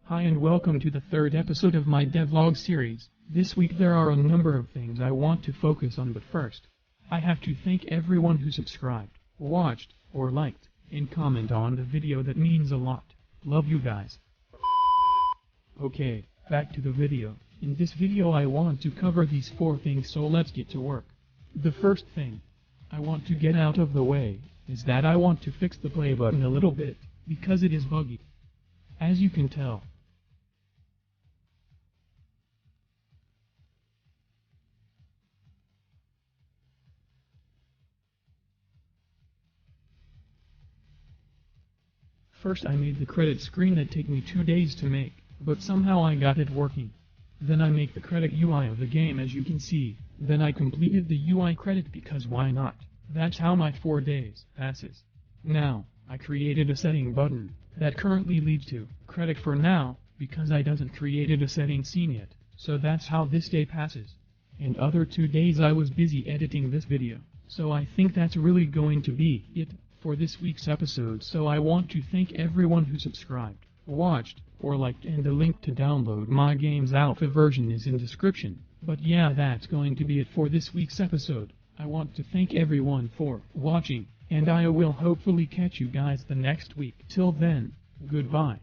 Hi and welcome to the third episode of my Devlog series. This week there are a number of things I want to focus on, but first, I have to thank everyone who subscribed, watched, or liked, and comment on the video. That means a lot. Love you guys. Okay, back to the video. In this video I want to cover these 4 things, so let's get to work. The first thing I want to get out of the way is that I want to fix the play button a little bit, because it is buggy. As you can tell. First I made the credit screen that took me 2 days to make, but somehow I got it working. Then I make the credit UI of the game, as you can see. Then I completed the UI credit because why not? That's how my 4 days passes. Now, I created a setting button that currently leads to credit for now, because I doesn't created a setting scene yet. So that's how this day passes. And other 2 days I was busy editing this video. So I think that's really going to be it for this week's episode. So I want to thank everyone who subscribed, watched, or liked, and the link to download my game's alpha version is in description. But yeah, that's going to be it for this week's episode. I want to thank everyone for watching, and I will hopefully catch you guys the next week. Till then, goodbye.